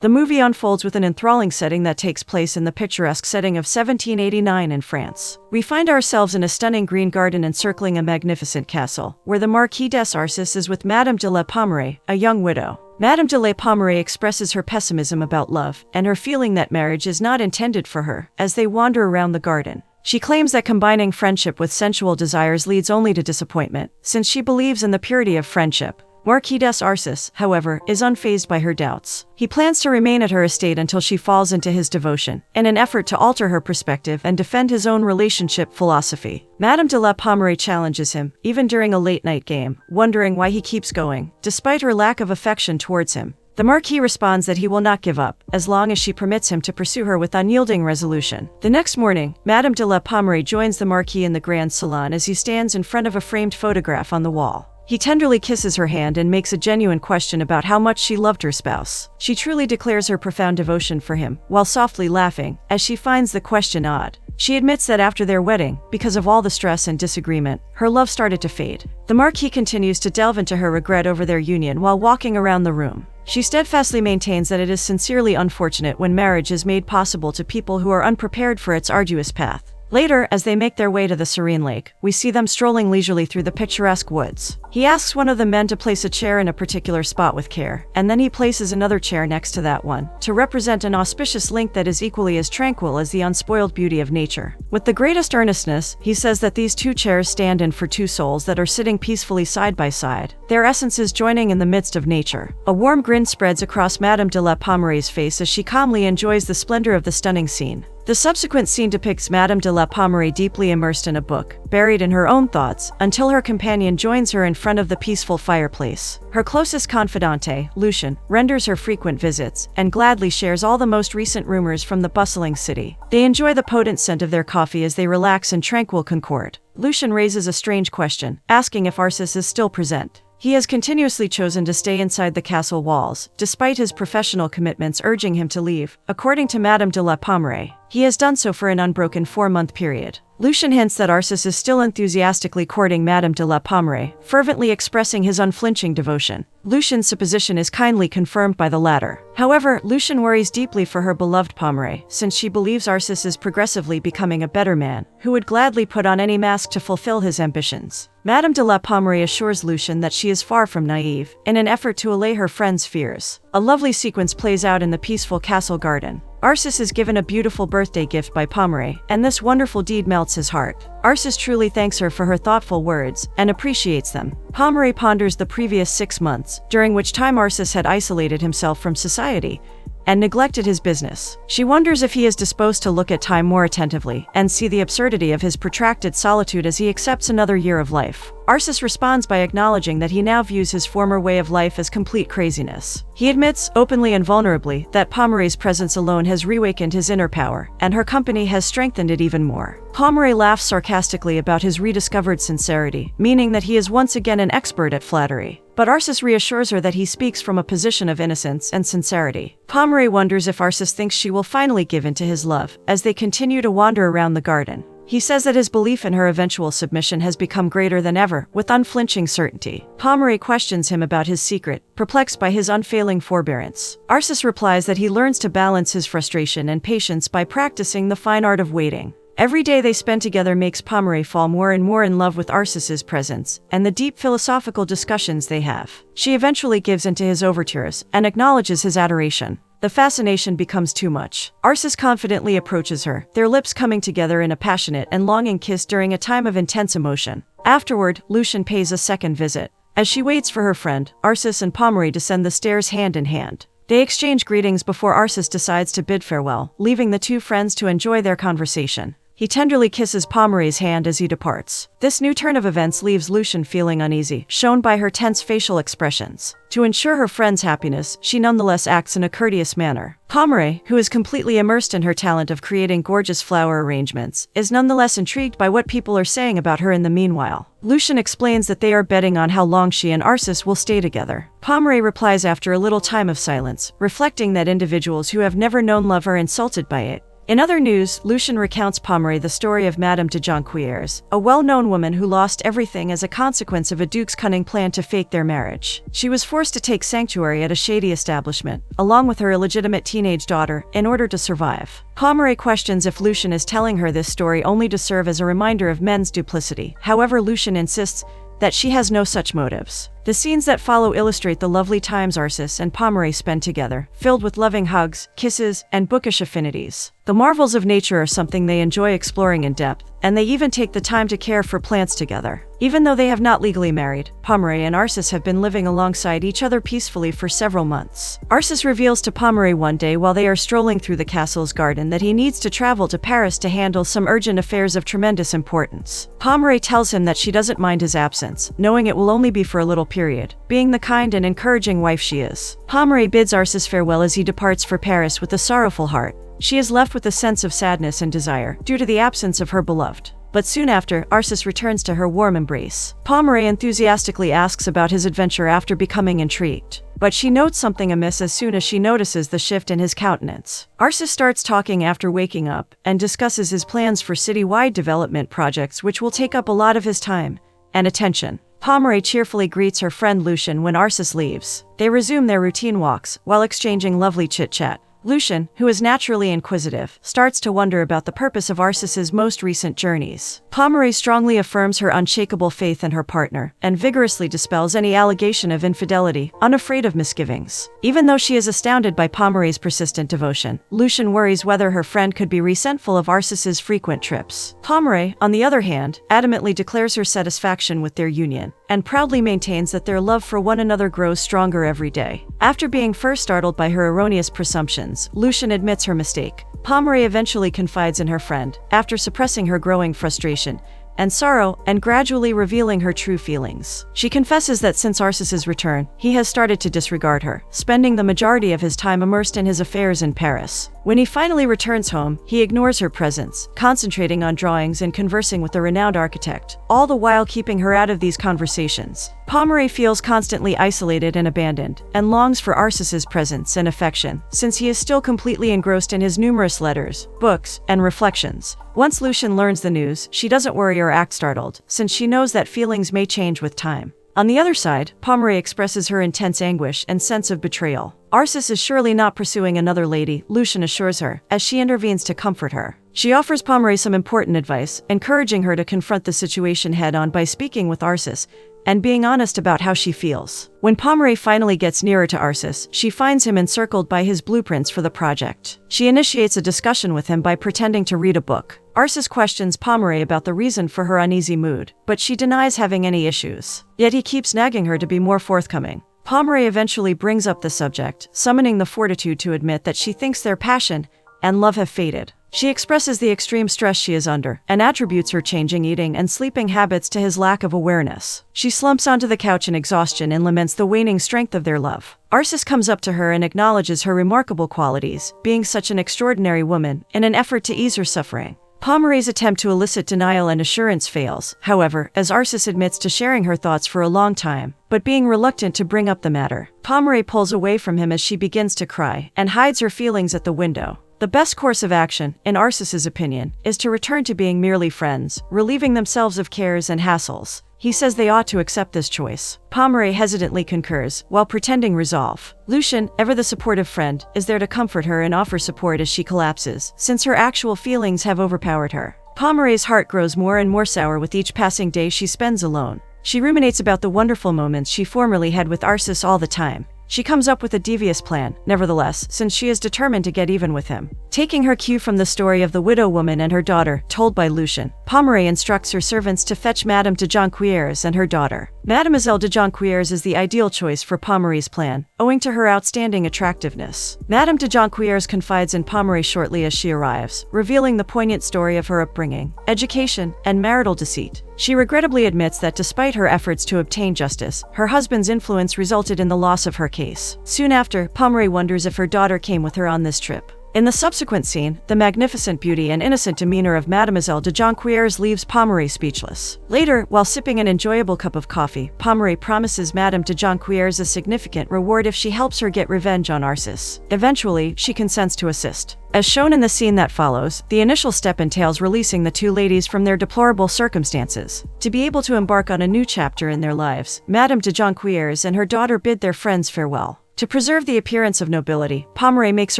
The movie unfolds with an enthralling setting that takes place in the picturesque setting of 1789 in France. We find ourselves in a stunning green garden encircling a magnificent castle, where the Marquis d'Arcis is with Madame de la Pommeraye, a young widow. Madame de la Pommeraye expresses her pessimism about love and her feeling that marriage is not intended for her as they wander around the garden. She claims that combining friendship with sensual desires leads only to disappointment, since she believes in the purity of friendship. Marquis d'Arcis, however, is unfazed by her doubts. He plans to remain at her estate until she falls into his devotion, in an effort to alter her perspective and defend his own relationship philosophy. Madame de la Pommeraye challenges him, even during a late-night game, wondering why he keeps going, despite her lack of affection towards him. The Marquis responds that he will not give up, as long as she permits him to pursue her with unyielding resolution. The next morning, Madame de la Pommeraye joins the Marquis in the grand salon as he stands in front of a framed photograph on the wall. He tenderly kisses her hand and makes a genuine question about how much she loved her spouse. She truly declares her profound devotion for him, while softly laughing, as she finds the question odd. She admits that after their wedding, because of all the stress and disagreement, her love started to fade. The Marquis continues to delve into her regret over their union while walking around the room. She steadfastly maintains that it is sincerely unfortunate when marriage is made possible to people who are unprepared for its arduous path. Later, as they make their way to the serene lake, we see them strolling leisurely through the picturesque woods. He asks one of the men to place a chair in a particular spot with care, and then he places another chair next to that one, to represent an auspicious link that is equally as tranquil as the unspoiled beauty of nature. With the greatest earnestness, he says that these two chairs stand in for two souls that are sitting peacefully side by side, their essences joining in the midst of nature. A warm grin spreads across Madame de la Pommeraye's face as she calmly enjoys the splendor of the stunning scene. The subsequent scene depicts Madame de la Pommeraye deeply immersed in a book, buried in her own thoughts, until her companion joins her in front of the peaceful fireplace. Her closest confidante, Lucien, renders her frequent visits, and gladly shares all the most recent rumors from the bustling city. They enjoy the potent scent of their coffee as they relax in tranquil concord. Lucien raises a strange question, asking if Arcis is still present. He has continuously chosen to stay inside the castle walls, despite his professional commitments urging him to leave. According to Madame de la Pommeraye, he has done so for an unbroken 4-month period. Lucien hints that Arcis is still enthusiastically courting Madame de la Pommeraye, fervently expressing his unflinching devotion. Lucien's supposition is kindly confirmed by the latter. However, Lucien worries deeply for her beloved Pommeraye, since she believes Arcis is progressively becoming a better man, who would gladly put on any mask to fulfill his ambitions. Madame de la Pommeraye assures Lucien that she is far from naive, in an effort to allay her friend's fears. A lovely sequence plays out in the peaceful castle garden. Arcis is given a beautiful birthday gift by Pommeraye, and this wonderful deed melts his heart. Arcis truly thanks her for her thoughtful words, and appreciates them. Pommeraye ponders the previous 6 months, during which time Arcis had isolated himself from society, and neglected his business. She wonders if he is disposed to look at time more attentively, and see the absurdity of his protracted solitude as he accepts another year of life. Arcis responds by acknowledging that he now views his former way of life as complete craziness. He admits, openly and vulnerably, that Pommeraye's presence alone has reawakened his inner power, and her company has strengthened it even more. Pommeraye laughs sarcastically about his rediscovered sincerity, meaning that he is once again an expert at flattery. But Arcis reassures her that he speaks from a position of innocence and sincerity. Pommeraye wonders if Arcis thinks she will finally give in to his love, as they continue to wander around the garden. He says that his belief in her eventual submission has become greater than ever, with unflinching certainty. Pommeraye questions him about his secret, perplexed by his unfailing forbearance. Arcis replies that he learns to balance his frustration and patience by practicing the fine art of waiting. Every day they spend together makes Pommeraye fall more and more in love with Arcis's presence, and the deep philosophical discussions they have. She eventually gives in to his overtures, and acknowledges his adoration. The fascination becomes too much. Arcis confidently approaches her, their lips coming together in a passionate and longing kiss during a time of intense emotion. Afterward, Lucien pays a second visit. As she waits for her friend, Arcis and Pommeraye descend the stairs hand in hand. They exchange greetings before Arcis decides to bid farewell, leaving the two friends to enjoy their conversation. He tenderly kisses Pommeraye's hand as he departs. This new turn of events leaves Lucien feeling uneasy, shown by her tense facial expressions. To ensure her friend's happiness, she nonetheless acts in a courteous manner. Pommeraye, who is completely immersed in her talent of creating gorgeous flower arrangements, is nonetheless intrigued by what people are saying about her in the meanwhile. Lucien explains that they are betting on how long she and Arcis will stay together. Pommeraye replies after a little time of silence, reflecting that individuals who have never known love are insulted by it, In other news, Lucien recounts Pommeraye the story of Madame de Jonquières, a well-known woman who lost everything as a consequence of a duke's cunning plan to fake their marriage. She was forced to take sanctuary at a shady establishment, along with her illegitimate teenage daughter, in order to survive. Pommeraye questions if Lucien is telling her this story only to serve as a reminder of men's duplicity. However, Lucien insists that she has no such motives. The scenes that follow illustrate the lovely times Arcis and Pommeraye spend together, filled with loving hugs, kisses, and bookish affinities. The marvels of nature are something they enjoy exploring in depth, and they even take the time to care for plants together. Even though they have not legally married, Pommeraye and Arcis have been living alongside each other peacefully for several months. Arcis reveals to Pommeraye one day while they are strolling through the castle's garden that he needs to travel to Paris to handle some urgent affairs of tremendous importance. Pommeraye tells him that she doesn't mind his absence, knowing it will only be for a little period, being the kind and encouraging wife she is. Pommeraye bids Arcis farewell as he departs for Paris with a sorrowful heart. She is left with a sense of sadness and desire, due to the absence of her beloved. But soon after, Arcis returns to her warm embrace. Pommeraye enthusiastically asks about his adventure after becoming intrigued. But she notes something amiss as soon as she notices the shift in his countenance. Arcis starts talking after waking up, and discusses his plans for city-wide development projects which will take up a lot of his time and attention. Pommeraye cheerfully greets her friend Lucien when Arcis leaves. They resume their routine walks, while exchanging lovely chit-chat. Lucien, who is naturally inquisitive, starts to wonder about the purpose of Arcis's most recent journeys. Pommeraye strongly affirms her unshakable faith in her partner, and vigorously dispels any allegation of infidelity, unafraid of misgivings. Even though she is astounded by Pommeraye's persistent devotion, Lucien worries whether her friend could be resentful of Arcis's frequent trips. Pommeraye, on the other hand, adamantly declares her satisfaction with their union, and proudly maintains that their love for one another grows stronger every day. After being first startled by her erroneous presumptions, Lucien admits her mistake. Pommeraye eventually confides in her friend, after suppressing her growing frustration and sorrow, and gradually revealing her true feelings. She confesses that since Arcis's return, he has started to disregard her, spending the majority of his time immersed in his affairs in Paris. When he finally returns home, he ignores her presence, concentrating on drawings and conversing with the renowned architect, all the while keeping her out of these conversations. Pommeraye feels constantly isolated and abandoned, and longs for Arcis's presence and affection, since he is still completely engrossed in his numerous letters, books, and reflections. Once Lucien learns the news, she doesn't worry or act startled, since she knows that feelings may change with time. On the other side, Pommeraye expresses her intense anguish and sense of betrayal. Arcis is surely not pursuing another lady, Lucien assures her, as she intervenes to comfort her. She offers Pommeraye some important advice, encouraging her to confront the situation head-on by speaking with Arcis and being honest about how she feels. When Pommeraye finally gets nearer to Arcis, she finds him encircled by his blueprints for the project. She initiates a discussion with him by pretending to read a book. Arcis questions Pommeraye about the reason for her uneasy mood, but she denies having any issues. Yet he keeps nagging her to be more forthcoming. Pommeraye eventually brings up the subject, summoning the fortitude to admit that she thinks their passion and love have faded. She expresses the extreme stress she is under, and attributes her changing eating and sleeping habits to his lack of awareness. She slumps onto the couch in exhaustion and laments the waning strength of their love. Arcis comes up to her and acknowledges her remarkable qualities, being such an extraordinary woman, in an effort to ease her suffering. Pommeraye's attempt to elicit denial and assurance fails, however, as Arcis admits to sharing her thoughts for a long time, but being reluctant to bring up the matter. Pommeraye pulls away from him as she begins to cry, and hides her feelings at the window. The best course of action, in Arcis's opinion, is to return to being merely friends, relieving themselves of cares and hassles. He says they ought to accept this choice. Pommeraye hesitantly concurs, while pretending resolve. Lucien, ever the supportive friend, is there to comfort her and offer support as she collapses, since her actual feelings have overpowered her. Pommeraye's heart grows more and more sour with each passing day she spends alone. She ruminates about the wonderful moments she formerly had with Arcis all the time. She comes up with a devious plan, nevertheless, since she is determined to get even with him. Taking her cue from the story of the widow woman and her daughter, told by Lucien, Pommeraye instructs her servants to fetch Madame de Jonquières and her daughter. Mademoiselle de Jonquières is the ideal choice for Pommeraye's plan, owing to her outstanding attractiveness. Madame de Jonquières confides in Pommeraye shortly as she arrives, revealing the poignant story of her upbringing, education, and marital deceit. She regrettably admits that despite her efforts to obtain justice, her husband's influence resulted in the loss of her case. Soon after, Pommeraye wonders if her daughter came with her on this trip. In the subsequent scene, the magnificent beauty and innocent demeanor of Mademoiselle de Jonquières leaves Pommeraye speechless. Later, while sipping an enjoyable cup of coffee, Pommeraye promises Madame de Jonquières a significant reward if she helps her get revenge on Arcis. Eventually, she consents to assist. As shown in the scene that follows, the initial step entails releasing the two ladies from their deplorable circumstances. To be able to embark on a new chapter in their lives, Madame de Jonquières and her daughter bid their friends farewell. To preserve the appearance of nobility, Pomeray makes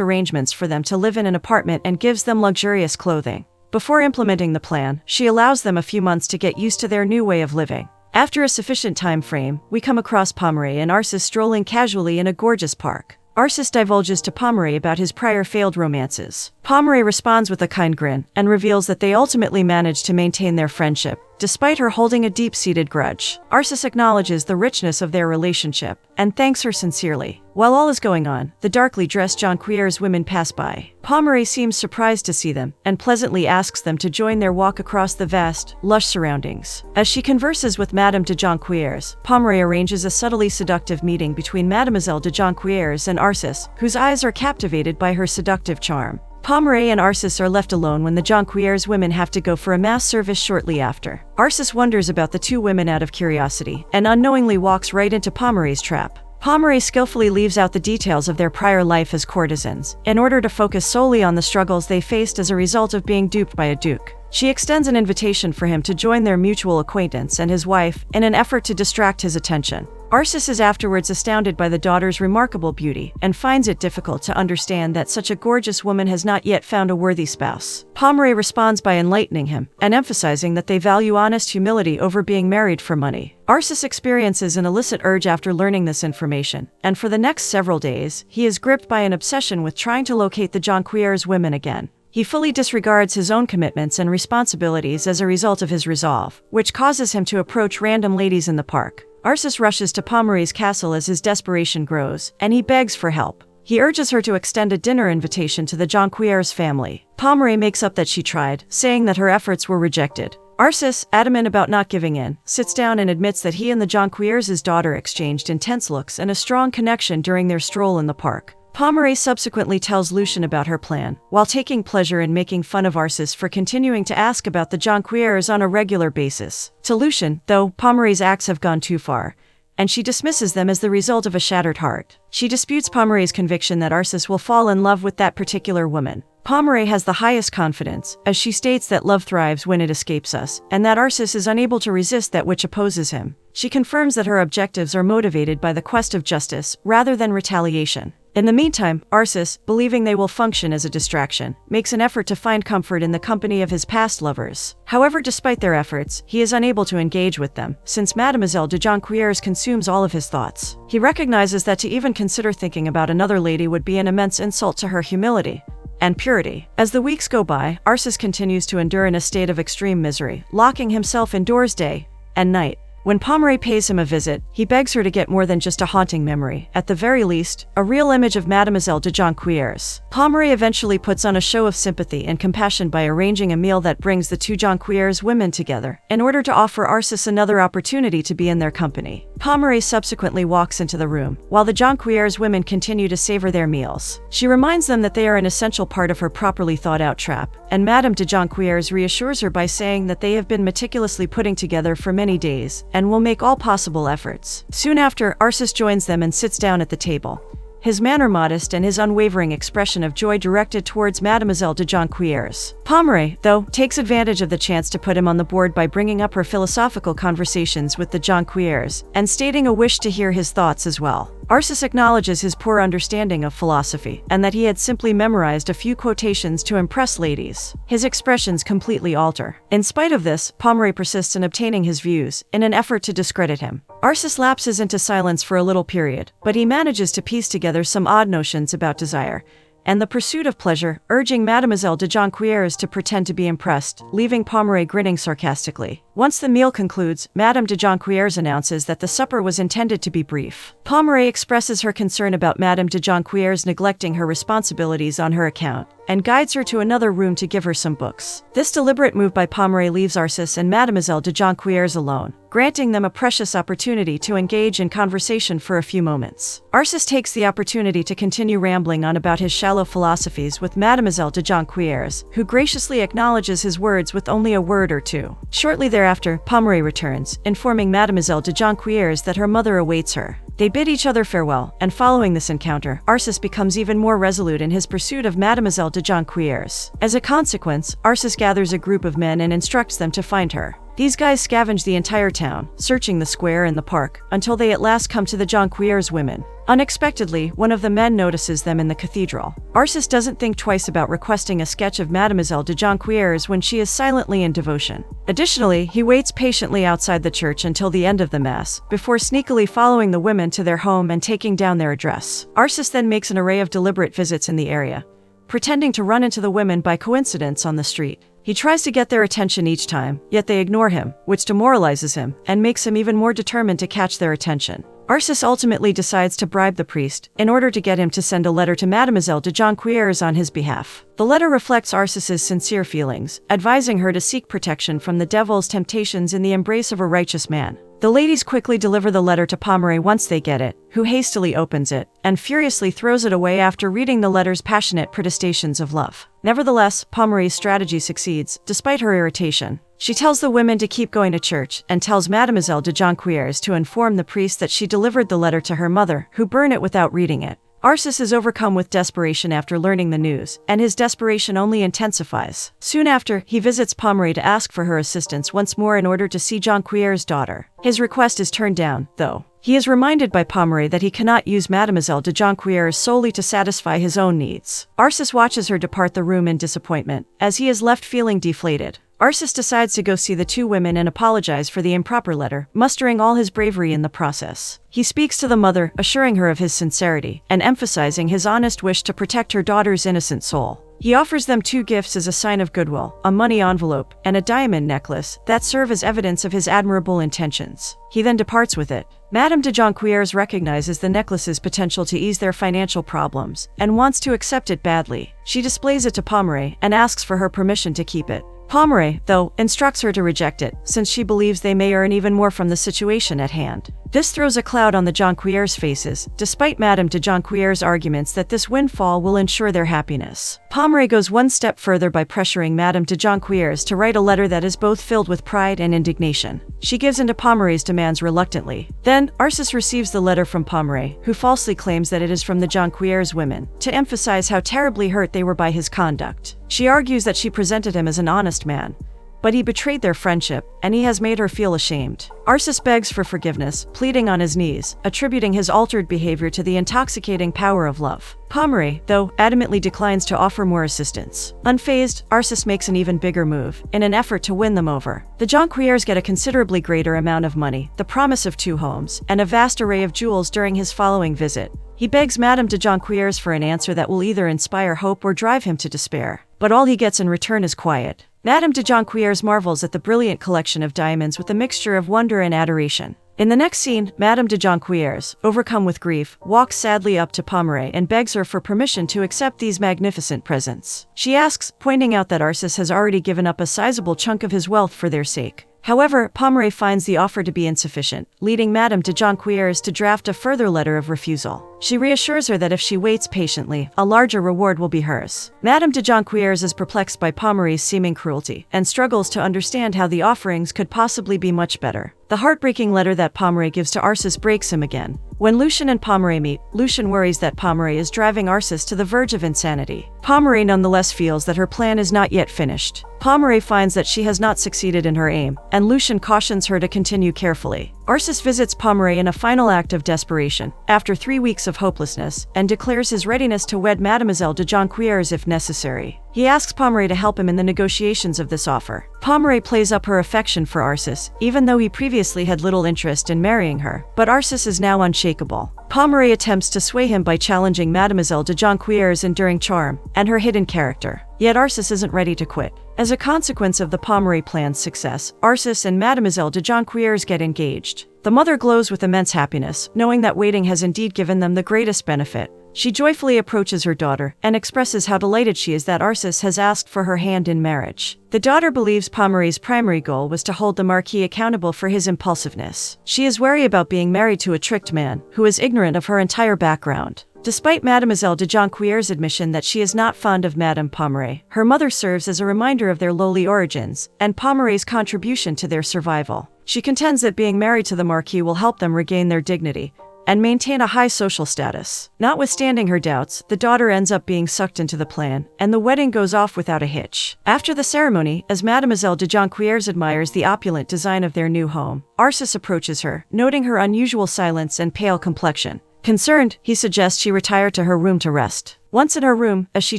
arrangements for them to live in an apartment and gives them luxurious clothing. Before implementing the plan, she allows them a few months to get used to their new way of living. After a sufficient time frame, we come across Pomeray and Arcis strolling casually in a gorgeous park. Arcis divulges to Pomeray about his prior failed romances. Pomeray responds with a kind grin and reveals that they ultimately managed to maintain their friendship, despite her holding a deep-seated grudge. Arcis acknowledges the richness of their relationship and thanks her sincerely. While all is going on, the darkly dressed Jonquières women pass by. Pomeray seems surprised to see them and pleasantly asks them to join their walk across the vast, lush surroundings. As she converses with Madame de Jonquières, Pomeray arranges a subtly seductive meeting between Mademoiselle de Jonquières and Arcis, whose eyes are captivated by her seductive charm. Pomeray and Arcis are left alone when the Jonquières women have to go for a mass service shortly after. Arcis wonders about the two women out of curiosity and unknowingly walks right into Pomeray's trap. Pomeray skillfully leaves out the details of their prior life as courtesans, in order to focus solely on the struggles they faced as a result of being duped by a duke. She extends an invitation for him to join their mutual acquaintance and his wife in an effort to distract his attention. Arcis is afterwards astounded by the daughter's remarkable beauty and finds it difficult to understand that such a gorgeous woman has not yet found a worthy spouse. Pomeray responds by enlightening him and emphasizing that they value honest humility over being married for money. Arcis experiences an illicit urge after learning this information, and for the next several days, he is gripped by an obsession with trying to locate the Jonquières women again. He fully disregards his own commitments and responsibilities as a result of his resolve, which causes him to approach random ladies in the park. Arcis rushes to Pomeray's castle as his desperation grows, and he begs for help. He urges her to extend a dinner invitation to the Jonquières family. Pomeray makes up that she tried, saying that her efforts were rejected. Arcis, adamant about not giving in, sits down and admits that he and the Jonquières' daughter exchanged intense looks and a strong connection during their stroll in the park. Pomeray subsequently tells Lucien about her plan, while taking pleasure in making fun of Arcis for continuing to ask about the Jonquières on a regular basis. To Lucien, though, Pomeray's acts have gone too far, and she dismisses them as the result of a shattered heart. She disputes Pomeray's conviction that Arcis will fall in love with that particular woman. Pomeray has the highest confidence, as she states that love thrives when it escapes us, and that Arcis is unable to resist that which opposes him. She confirms that her objectives are motivated by the quest of justice, rather than retaliation. In the meantime, Arcis, believing they will function as a distraction, makes an effort to find comfort in the company of his past lovers. However, despite their efforts, he is unable to engage with them, since Mademoiselle de Jonquières consumes all of his thoughts. He recognizes that to even consider thinking about another lady would be an immense insult to her humility and purity. As the weeks go by, Arcis continues to endure in a state of extreme misery, locking himself indoors day and night. When Pomeray pays him a visit, he begs her to get more than just a haunting memory, at the very least, a real image of Mademoiselle de Jonquières. Pomeray eventually puts on a show of sympathy and compassion by arranging a meal that brings the two Jonquières women together, in order to offer Arcis another opportunity to be in their company. Pomeray subsequently walks into the room, while the Jonquières women continue to savor their meals. She reminds them that they are an essential part of her properly thought-out trap, and Madame de Jonquières reassures her by saying that they have been meticulously putting together for many days, and will make all possible efforts. Soon after, Arcis joins them and sits down at the table, his manner modest and his unwavering expression of joy directed towards Mademoiselle de Jonquières. Pomeray, though, takes advantage of the chance to put him on the board by bringing up her philosophical conversations with the Jonquières, and stating a wish to hear his thoughts as well. Arcis acknowledges his poor understanding of philosophy, and that he had simply memorized a few quotations to impress ladies. His expressions completely alter. In spite of this, Pomeray persists in obtaining his views, in an effort to discredit him. Arcis lapses into silence for a little period, but he manages to piece together some odd notions about desire and the pursuit of pleasure, urging Mademoiselle de Jonquières to pretend to be impressed, leaving Pomeray grinning sarcastically. Once the meal concludes, Madame de Jonquières announces that the supper was intended to be brief. Pomeray expresses her concern about Madame de Jonquières neglecting her responsibilities on her account, and guides her to another room to give her some books. This deliberate move by Pomeray leaves Arcis and Mademoiselle de Jonquières alone, granting them a precious opportunity to engage in conversation for a few moments. Arcis takes the opportunity to continue rambling on about his shallow philosophies with Mademoiselle de Jonquières, who graciously acknowledges his words with only a word or two. Shortly thereafter, thereafter, Pomeray returns, informing Mademoiselle de Jonquières that her mother awaits her. They bid each other farewell, and following this encounter, Arcis becomes even more resolute in his pursuit of Mademoiselle de Jonquières. As a consequence, Arcis gathers a group of men and instructs them to find her. These guys scavenge the entire town, searching the square and the park, until they at last come to the Jonquières women. Unexpectedly, one of the men notices them in the cathedral. Arcis doesn't think twice about requesting a sketch of Mademoiselle de Jonquières when she is silently in devotion. Additionally, he waits patiently outside the church until the end of the mass, before sneakily following the women to their home and taking down their address. Arcis then makes an array of deliberate visits in the area, pretending to run into the women by coincidence on the street. He tries to get their attention each time, yet they ignore him, which demoralizes him and makes him even more determined to catch their attention. Arcis ultimately decides to bribe the priest in order to get him to send a letter to Mademoiselle de Jonquières on his behalf. The letter reflects Arcis's sincere feelings, advising her to seek protection from the devil's temptations in the embrace of a righteous man. The ladies quickly deliver the letter to Pomeray once they get it, who hastily opens it and furiously throws it away after reading the letter's passionate protestations of love. Nevertheless, Pomeray's strategy succeeds, despite her irritation. She tells the women to keep going to church and tells Mademoiselle de Jonquières to inform the priest that she delivered the letter to her mother, who burned it without reading it. Arcis is overcome with desperation after learning the news, and his desperation only intensifies. Soon after, he visits Pomeray to ask for her assistance once more in order to see Jonquières' daughter. His request is turned down, though. He is reminded by Pomeray that he cannot use Mademoiselle de Jonquières solely to satisfy his own needs. Arcis watches her depart the room in disappointment, as he is left feeling deflated. Arcis decides to go see the two women and apologize for the improper letter, mustering all his bravery in the process. He speaks to the mother, assuring her of his sincerity, and emphasizing his honest wish to protect her daughter's innocent soul. He offers them two gifts as a sign of goodwill, a money envelope and a diamond necklace that serve as evidence of his admirable intentions. He then departs with it. Madame de Jonquières recognizes the necklace's potential to ease their financial problems and wants to accept it badly. She displays it to Pomeray and asks for her permission to keep it. Pomeray, though, instructs her to reject it, since she believes they may earn even more from the situation at hand. This throws a cloud on the Jonquières' faces, despite Madame de Jonquières' arguments that this windfall will ensure their happiness. Pomeray goes one step further by pressuring Madame de Jonquières to write a letter that is both filled with pride and indignation. She gives in to Pomeray's demands reluctantly. Then, Arcis receives the letter from Pomeray, who falsely claims that it is from the Jonquières women, to emphasize how terribly hurt they were by his conduct. She argues that she presented him as an honest man, but he betrayed their friendship, and he has made her feel ashamed. Arcis begs for forgiveness, pleading on his knees, attributing his altered behavior to the intoxicating power of love. Pomeray, though, adamantly declines to offer more assistance. Unfazed, Arcis makes an even bigger move, in an effort to win them over. The Jonquières get a considerably greater amount of money, the promise of 2 homes, and a vast array of jewels during his following visit. He begs Madame de Jonquières for an answer that will either inspire hope or drive him to despair. But all he gets in return is quiet. Madame de Jonquières marvels at the brilliant collection of diamonds with a mixture of wonder and adoration. In the next scene, Madame de Jonquières, overcome with grief, walks sadly up to Pomeray and begs her for permission to accept these magnificent presents. She asks, pointing out that Arcis has already given up a sizable chunk of his wealth for their sake. However, Pomeray finds the offer to be insufficient, leading Madame de Jonquières to draft a further letter of refusal. She reassures her that if she waits patiently, a larger reward will be hers. Madame de Jonquières is perplexed by Pomeray's seeming cruelty and struggles to understand how the offerings could possibly be much better. The heartbreaking letter that Pomeray gives to Arcis breaks him again. When Lucien and Pomeray meet, Lucien worries that Pomeray is driving Arcis to the verge of insanity. Pomeray nonetheless feels that her plan is not yet finished. Pomeray finds that she has not succeeded in her aim, and Lucien cautions her to continue carefully. Arcis visits Pomeray in a final act of desperation, after 3 weeks of hopelessness, and declares his readiness to wed Mademoiselle de Jonquières if necessary. He asks Pomeray to help him in the negotiations of this offer. Pomeray plays up her affection for Arcis, even though he previously had little interest in marrying her, but Arcis is now unshakable. Pomeray attempts to sway him by challenging Mademoiselle de Jonquières' enduring charm and her hidden character. Yet Arcis isn't ready to quit. As a consequence of the Pomeray plan's success, Arcis and Mademoiselle de Jonquières get engaged. The mother glows with immense happiness, knowing that waiting has indeed given them the greatest benefit. She joyfully approaches her daughter and expresses how delighted she is that Arcis has asked for her hand in marriage. The daughter believes Pomeray's primary goal was to hold the Marquis accountable for his impulsiveness. She is wary about being married to a tricked man who is ignorant of her entire background. Despite Mademoiselle de Jonquieres' admission that she is not fond of Madame Pommery, her mother serves as a reminder of their lowly origins and Pommery's contribution to their survival. She contends that being married to the Marquis will help them regain their dignity and maintain a high social status. Notwithstanding her doubts, the daughter ends up being sucked into the plan, and the wedding goes off without a hitch. After the ceremony, as Mademoiselle de Jonquieres admires the opulent design of their new home, Arcis approaches her, noting her unusual silence and pale complexion. Concerned, he suggests she retire to her room to rest. Once in her room, as she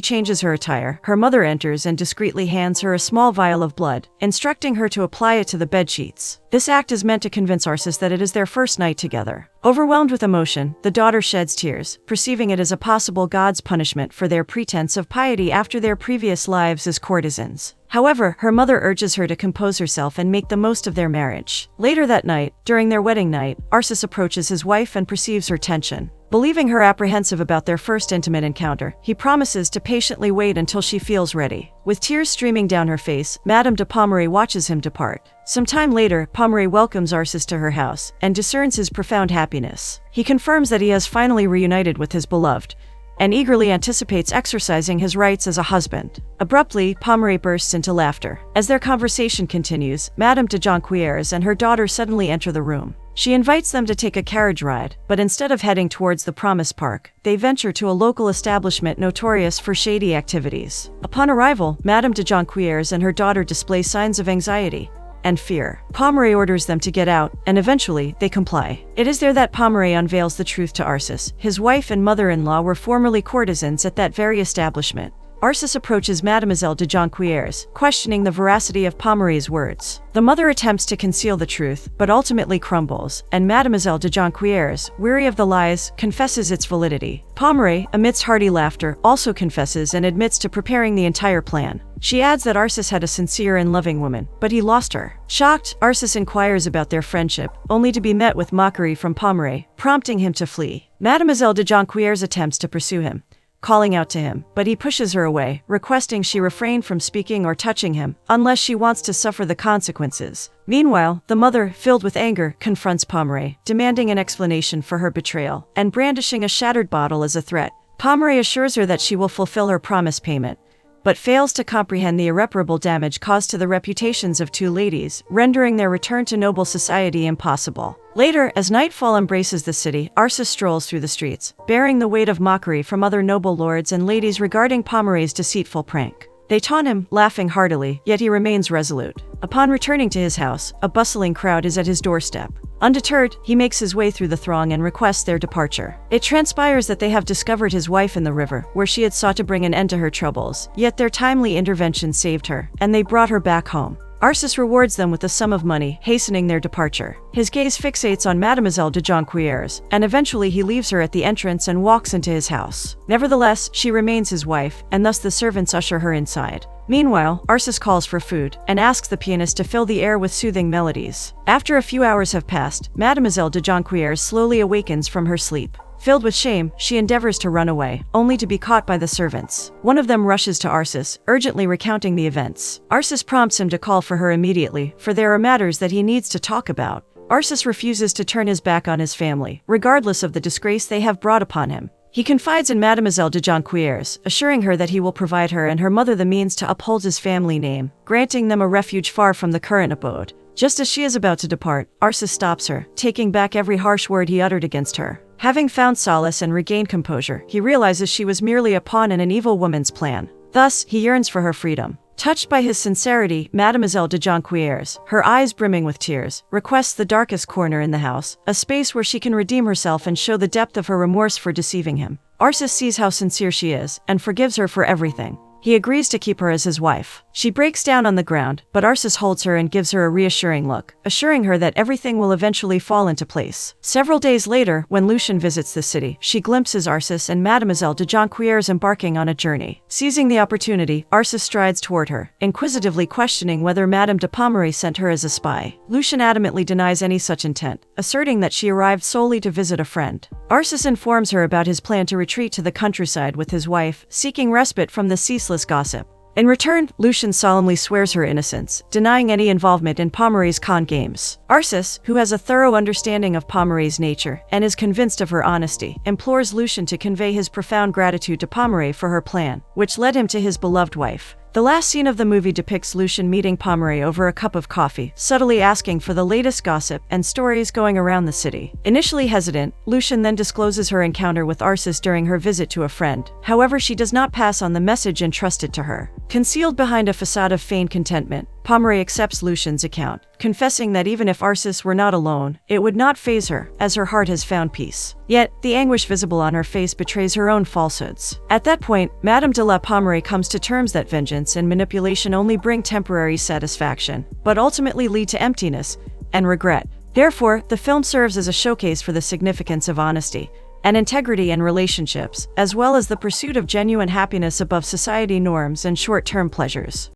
changes her attire, her mother enters and discreetly hands her a small vial of blood, instructing her to apply it to the bedsheets. This act is meant to convince Arcis that it is their first night together. Overwhelmed with emotion, the daughter sheds tears, perceiving it as a possible god's punishment for their pretense of piety after their previous lives as courtesans. However, her mother urges her to compose herself and make the most of their marriage. Later that night, during their wedding night, Arcis approaches his wife and perceives her tension. Believing her apprehensive about their first intimate encounter, he promises to patiently wait until she feels ready. With tears streaming down her face, Madame de Pommery watches him depart. Some time later, Pommery welcomes Arcis to her house and discerns his profound happiness. He confirms that he has finally reunited with his beloved, and eagerly anticipates exercising his rights as a husband. Abruptly, Pommery bursts into laughter. As their conversation continues, Madame de Jonquieres and her daughter suddenly enter the room. She invites them to take a carriage ride, but instead of heading towards the promised park, they venture to a local establishment notorious for shady activities. Upon arrival, Madame de Jonquieres and her daughter display signs of anxiety and fear. Pommery orders them to get out, and eventually, they comply. It is there that Pommery unveils the truth to Arcis. His wife and mother-in-law were formerly courtesans at that very establishment. Arcis approaches Mademoiselle de Jonquieres, questioning the veracity of Pommery's words. The mother attempts to conceal the truth, but ultimately crumbles, and Mademoiselle de Jonquieres, weary of the lies, confesses its validity. Pommery, amidst hearty laughter, also confesses and admits to preparing the entire plan. She adds that Arcis had a sincere and loving woman, but he lost her. Shocked, Arcis inquires about their friendship, only to be met with mockery from Pommery, prompting him to flee. Mademoiselle de Jonquieres attempts to pursue him, calling out to him, but he pushes her away, requesting she refrain from speaking or touching him, unless she wants to suffer the consequences. Meanwhile, the mother, filled with anger, confronts Pommery, demanding an explanation for her betrayal, and brandishing a shattered bottle as a threat. Pommery assures her that she will fulfill her promised payment, but fails to comprehend the irreparable damage caused to the reputations of two ladies, rendering their return to noble society impossible. Later, as nightfall embraces the city, Arcis strolls through the streets, bearing the weight of mockery from other noble lords and ladies regarding Pommery's deceitful prank. They taunt him, laughing heartily, yet he remains resolute. Upon returning to his house, a bustling crowd is at his doorstep. Undeterred, he makes his way through the throng and requests their departure. It transpires that they have discovered his wife in the river, where she had sought to bring an end to her troubles, yet their timely intervention saved her, and they brought her back home. Arcis rewards them with a sum of money, hastening their departure. His gaze fixates on Mademoiselle de Jonquieres, and eventually he leaves her at the entrance and walks into his house. Nevertheless, she remains his wife, and thus the servants usher her inside. Meanwhile, Arcis calls for food, and asks the pianist to fill the air with soothing melodies. After a few hours have passed, Mademoiselle de Jonquieres slowly awakens from her sleep. Filled with shame, she endeavors to run away, only to be caught by the servants. One of them rushes to Arcis, urgently recounting the events. Arcis prompts him to call for her immediately, for there are matters that he needs to talk about. Arcis refuses to turn his back on his family, regardless of the disgrace they have brought upon him. He confides in Mademoiselle de Jonquieres, assuring her that he will provide her and her mother the means to uphold his family name, granting them a refuge far from the current abode. Just as she is about to depart, Arcis stops her, taking back every harsh word he uttered against her. Having found solace and regained composure, he realizes she was merely a pawn in an evil woman's plan. Thus, he yearns for her freedom. Touched by his sincerity, Mademoiselle de Jonquieres, her eyes brimming with tears, requests the darkest corner in the house, a space where she can redeem herself and show the depth of her remorse for deceiving him. Arcis sees how sincere she is, and forgives her for everything. He agrees to keep her as his wife. She breaks down on the ground, but Arcis holds her and gives her a reassuring look, assuring her that everything will eventually fall into place. Several days later, when Lucien visits the city, she glimpses Arcis and Mademoiselle de Jonquieres embarking on a journey. Seizing the opportunity, Arcis strides toward her, inquisitively questioning whether Madame de Pommery sent her as a spy. Lucien adamantly denies any such intent, asserting that she arrived solely to visit a friend. Arcis informs her about his plan to retreat to the countryside with his wife, seeking respite from the ceaseless gossip. In return, Lucian solemnly swears her innocence, denying any involvement in Pomeroy's con games. Arcis, who has a thorough understanding of Pomeroy's nature and is convinced of her honesty, implores Lucian to convey his profound gratitude to Pomeroy for her plan, which led him to his beloved wife. The last scene of the movie depicts Lucian meeting Pomeroy over a cup of coffee, subtly asking for the latest gossip and stories going around the city. Initially hesitant, Lucian then discloses her encounter with Arcis during her visit to a friend. However, she does not pass on the message entrusted to her. Concealed behind a facade of feigned contentment, Pomeroy accepts Lucian's account, confessing that even if Arcis were not alone, it would not faze her, as her heart has found peace. Yet, the anguish visible on her face betrays her own falsehoods. At that point, Madame de la Pomeroy comes to terms that vengeance and manipulation only bring temporary satisfaction, but ultimately lead to emptiness and regret. Therefore, the film serves as a showcase for the significance of honesty and integrity in relationships, as well as the pursuit of genuine happiness above society norms and short-term pleasures.